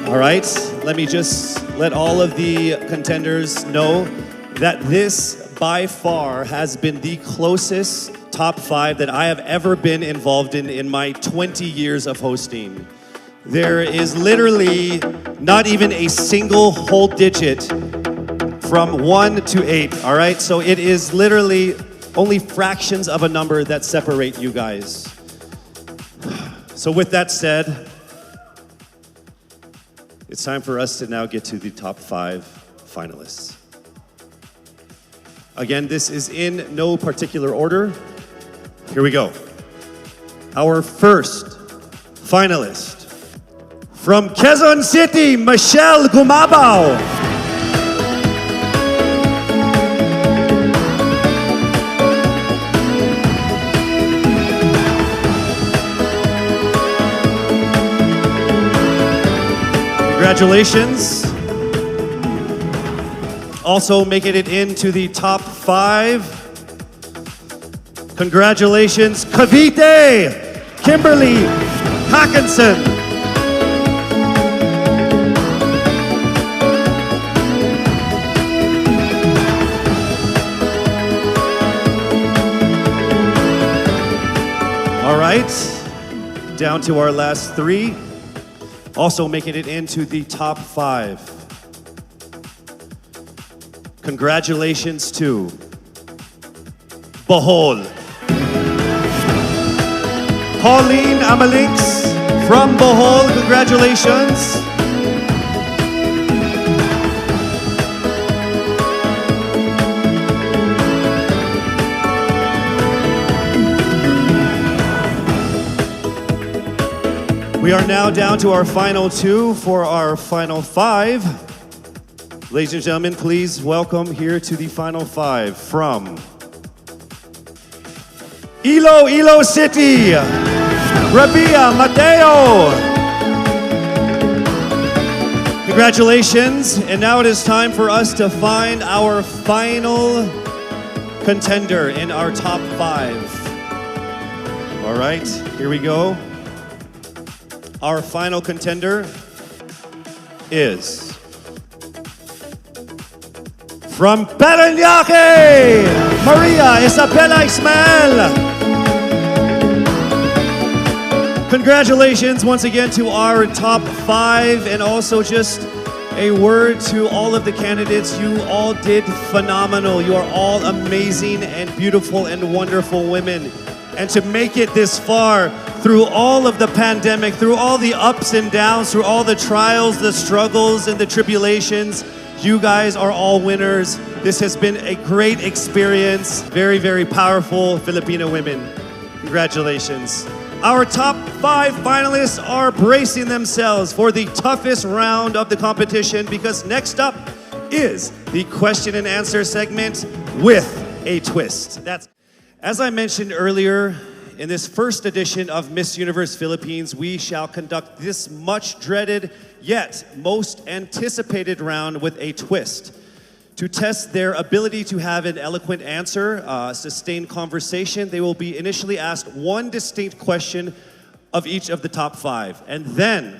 All right, let me just let all of the contenders know that this by far has been the closest top 5 that I have ever been involved in my 20 years of hosting. There is literally not even a single whole digit from 1 to 8, all right? So it is literally only fractions of a number that separate you guys. So with that said, it's time for us to now get to the top 5 finalists. Again, this is in no particular order. Here we go. Our first finalist from Quezon City, Michelle Gumabao. Congratulations. Also making it into the top 5. Congratulations, Cavite, Kimberly Hackinson. All right, down to our last 3. Also making it into the top 5. Congratulations to Bohol. Pauline Amalinks from Bohol, congratulations. We are now down to our final 2 for our final 5. Ladies and gentlemen, please welcome here to the final 5 from Iloilo City, Rabia Mateo. Congratulations, and now it is time for us to find our final contender in our top 5. All right, here we go. Our final contender is from Parañaque, Maria Isabella Ismael. Congratulations once again to our top 5, and also just a word to all of the candidates. You all did phenomenal. You are all amazing and beautiful and wonderful women. And to make it this far through all of the pandemic, through all the ups and downs, through all the trials, the struggles, and the tribulations, you guys are all winners. This has been a great experience. Very, very powerful Filipino women. Congratulations. Our top 5 finalists are bracing themselves for the toughest round of the competition, because next up is the question and answer segment with a twist. As I mentioned earlier, in this first edition of Miss Universe Philippines, we shall conduct this much dreaded yet most anticipated round with a twist. To test their ability to have an eloquent answer, sustained conversation, they will be initially asked one distinct question of each of the top 5. And then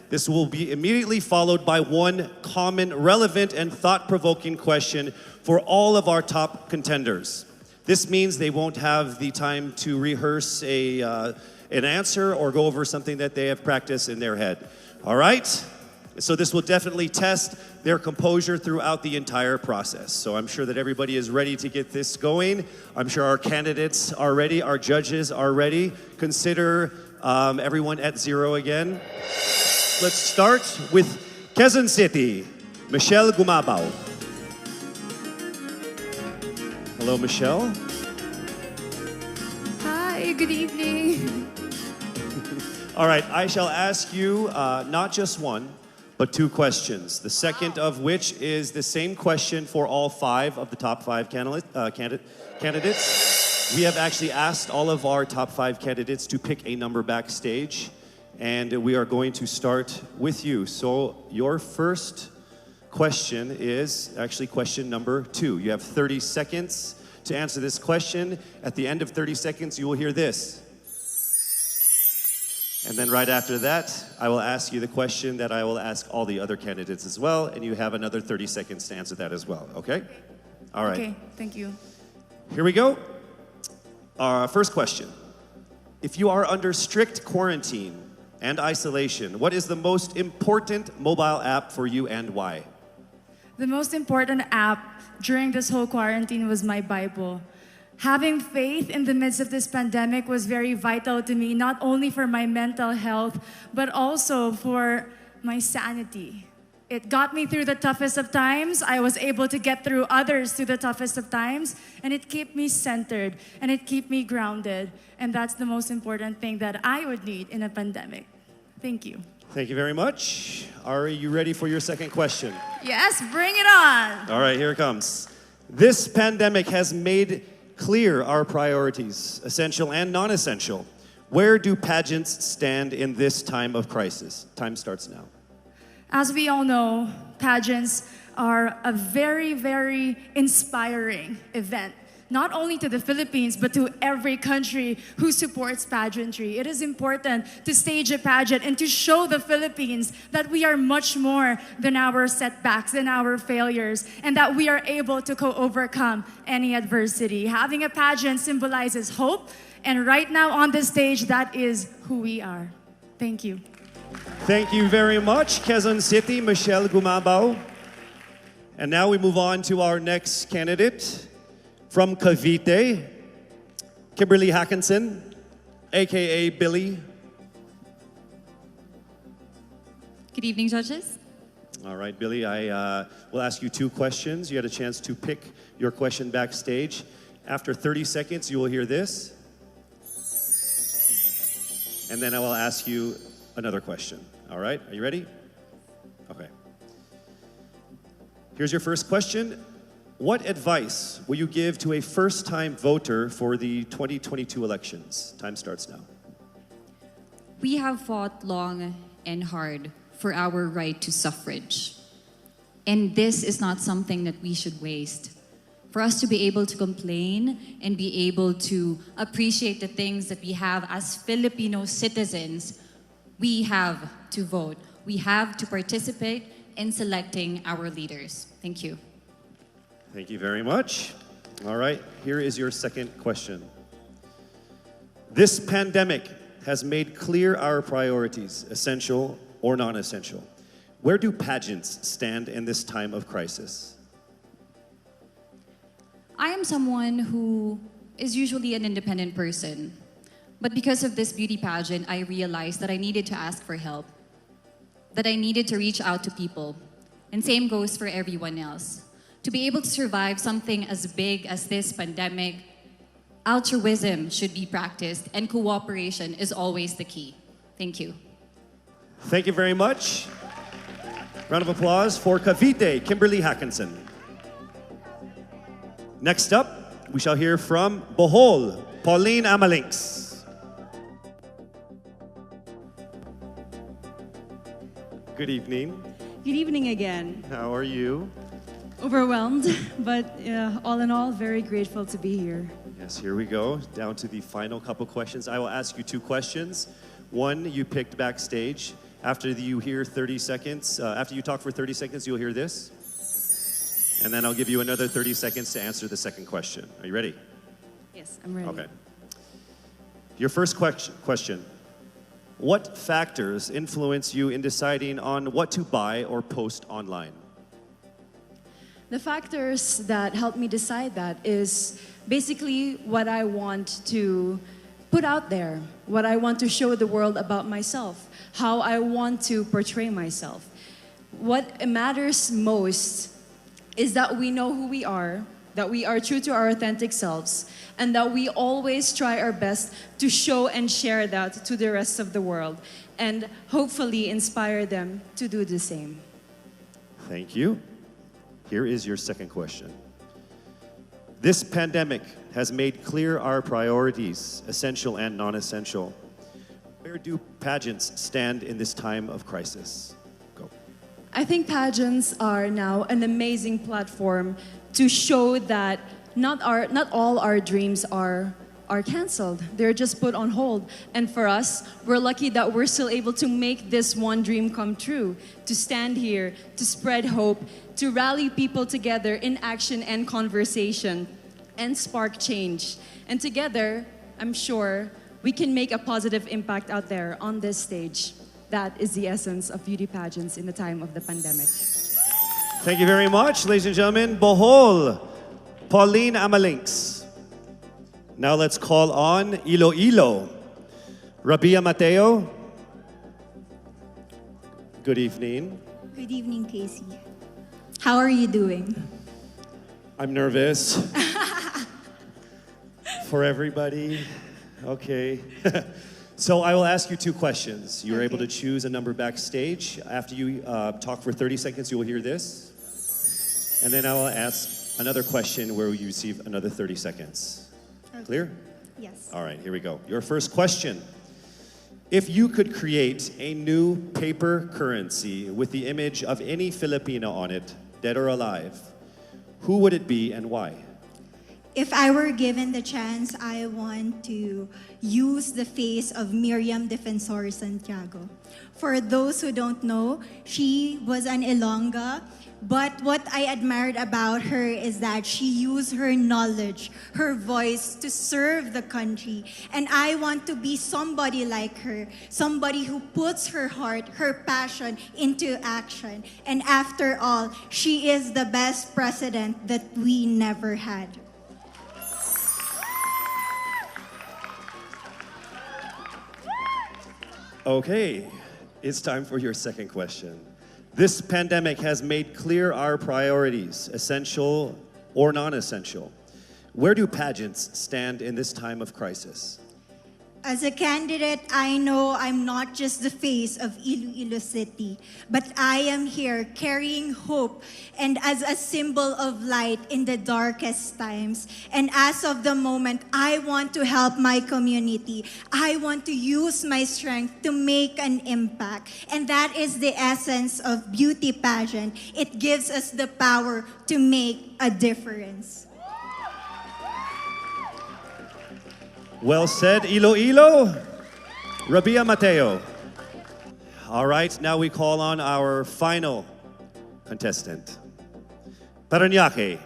this will be immediately followed by one common, relevant, and thought-provoking question for all of our top contenders. This means they won't have the time to rehearse an answer or go over something that they have practiced in their head. All right? So this will definitely test their composure throughout the entire process. So I'm sure that everybody is ready to get this going. I'm sure our candidates are ready, our judges are ready. Consider everyone at 0 again. Let's start with Quezon City, Michelle Gumabao. Hello, Michelle. Hi, good evening. All right, I shall ask you not just one, but 2 questions. The second of which is the same question for all 5 of the top 5 candidates. We have actually asked all of our top 5 candidates to pick a number backstage, and we are going to start with you. So your first question is actually question number 2. You have 30 seconds to answer this question. At the end of 30 seconds, you will hear this. And then right after that, I will ask you the question that I will ask all the other candidates as well, and you have another 30 seconds to answer that as well, okay? All right. Okay, thank you. Here we go. Our first question. If you are under strict quarantine and isolation, what is the most important mobile app for you and why? The most important app during this whole quarantine was my Bible. Having faith in the midst of this pandemic was very vital to me, not only for my mental health, but also for my sanity. It got me through the toughest of times. I was able to get through others through the toughest of times, and it kept me centered, and it kept me grounded. And that's the most important thing that I would need in a pandemic. Thank you. Thank you very much. Ari, you ready for your second question? Yes, bring it on. All right, here it comes. This pandemic has made clear our priorities, essential and non-essential. Where do pageants stand in this time of crisis? Time starts now. As we all know, pageants are a very, very inspiring event, not only to the Philippines, but to every country who supports pageantry. It is important to stage a pageant and to show the Philippines that we are much more than our setbacks, than our failures, and that we are able to overcome any adversity. Having a pageant symbolizes hope, and right now on the stage, that is who we are. Thank you. Thank you very much, Quezon City, Michelle Gumabao. And now we move on to our next candidate from Cavite, Kimberly Hackinson, aka Billy. Good evening, judges. All right, Billy, I will ask you two questions. You had a chance to pick your question backstage. After 30 seconds, you will hear this. And then I will ask you another question. All right, are you ready? Okay. Here's your first question. What advice will you give to a first-time voter for the 2022 elections? Time starts now. We have fought long and hard for our right to suffrage. And this is not something that we should waste. For us to be able to complain and be able to appreciate the things that we have as Filipino citizens, we have to vote. We have to participate in selecting our leaders. Thank you. Thank you very much. All right, here is your second question. This pandemic has made clear our priorities, essential or non-essential. Where do pageants stand in this time of crisis? I am someone who is usually an independent person. But because of this beauty pageant, I realized that I needed to ask for help, that I needed to reach out to people. And same goes for everyone else. To be able to survive something as big as this pandemic, altruism should be practiced and cooperation is always the key. Thank you. Thank you very much. Round of applause for Cavite, Kimberly Hackinson. Next up, we shall hear from Bohol, Pauline Amalinks. Good evening. Good evening again. How are you? Overwhelmed, but all in all, very grateful to be here. Yes, here we go. Down to the final couple questions. I will ask you two questions. One you picked backstage. After you hear 30 seconds, after you talk for 30 seconds, you'll hear this. And then I'll give you another 30 seconds to answer the second question. Are you ready? Yes, I'm ready. Okay. Your first question. What factors influence you in deciding on what to buy or post online? The factors that help me decide that is basically what I want to put out there, what I want to show the world about myself, how I want to portray myself. What matters most is that we know who we are, that we are true to our authentic selves, and that we always try our best to show and share that to the rest of the world, and hopefully inspire them to do the same. Thank you. Here is your second question. This pandemic has made clear our priorities, essential and non-essential. Where do pageants stand in this time of crisis? Go. I think pageants are now an amazing platform to show that not all our dreams are are canceled. They're just put on hold. And for us, we're lucky that we're still able to make this one dream come true, to stand here, to spread hope, to rally people together in action and conversation, and spark change. And together, I'm sure, we can make a positive impact out there on this stage. That is the essence of beauty pageants in the time of the pandemic. Thank you very much, ladies and gentlemen. Bohol, Pauline Amalinks. Now let's call on Iloilo, Rabia Mateo. Good evening. Good evening, Casey. How are you doing? I'm nervous. For everybody. Okay. So I will ask you two questions. You're able to choose a number backstage. After you talk for 30 seconds, you will hear this. And then I will ask another question where you receive another 30 seconds. Okay. Clear? Yes. All right, here we go. Your first question. If you could create a new paper currency with the image of any Filipino on it, dead or alive, who would it be and why? If I were given the chance, I want to use the face of Miriam Defensor Santiago. For those who don't know, she was an Ilongga, but what I admired about her is that she used her knowledge, her voice to serve the country. And I want to be somebody like her, somebody who puts her heart, her passion into action. And after all, she is the best president that we never had. Okay, it's time for your second question. This pandemic has made clear our priorities, essential or non-essential. Where do pageants stand in this time of crisis? As a candidate, I know I'm not just the face of Iloilo City, but I am here carrying hope and as a symbol of light in the darkest times. And as of the moment, I want to help my community. I want to use my strength to make an impact. And that is the essence of beauty pageant. It gives us the power to make a difference. Well said, Iloilo. Rabia Mateo. All right, now we call on our final contestant. Parañaque,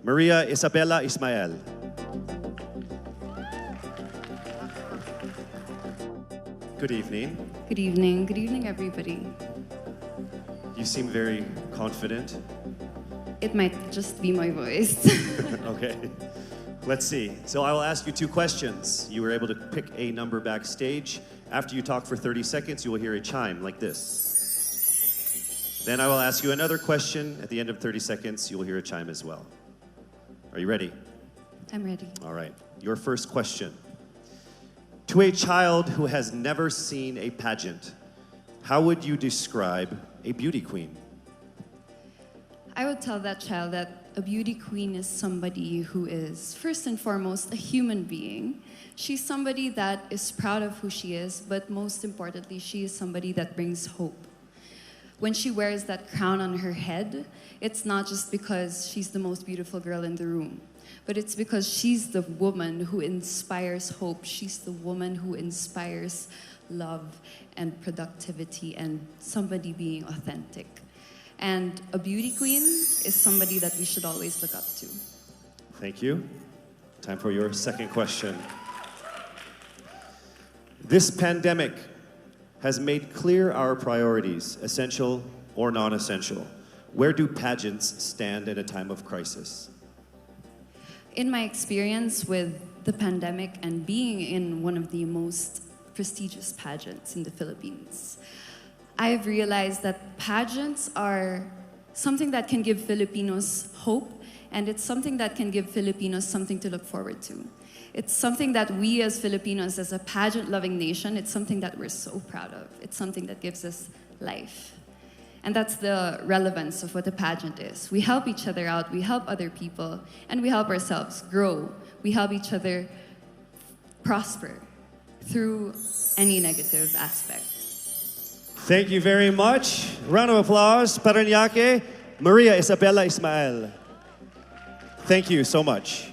Maria Isabella Ismael. Good evening. Good evening. Good evening, everybody. You seem very confident. It might just be my voice. Okay. Let's see. So I will ask you two questions. You were able to pick a number backstage. After you talk for 30 seconds, you will hear a chime like this. Then I will ask you another question. At the end of 30 seconds, you will hear a chime as well. Are you ready? I'm ready. All right. Your first question. To a child who has never seen a pageant, how would you describe a beauty queen? I would tell that child that a beauty queen is somebody who is, first and foremost, a human being. She's somebody that is proud of who she is, but most importantly, she is somebody that brings hope. When she wears that crown on her head, it's not just because she's the most beautiful girl in the room, but it's because she's the woman who inspires hope. She's the woman who inspires love and productivity and somebody being authentic. And a beauty queen is somebody that we should always look up to. Thank you. Time for your second question. This pandemic has made clear our priorities, essential or non-essential. Where do pageants stand in a time of crisis? In my experience with the pandemic and being in one of the most prestigious pageants in the Philippines, I've realized that pageants are something that can give Filipinos hope, and it's something that can give Filipinos something to look forward to. It's something that we as Filipinos, as a pageant-loving nation, it's something that we're so proud of. It's something that gives us life. And that's the relevance of what a pageant is. We help each other out, we help other people, and we help ourselves grow. We help each other prosper through any negative aspect. Thank you very much. Round of applause, Parañaque, Maria Isabella Ismael. Thank you so much.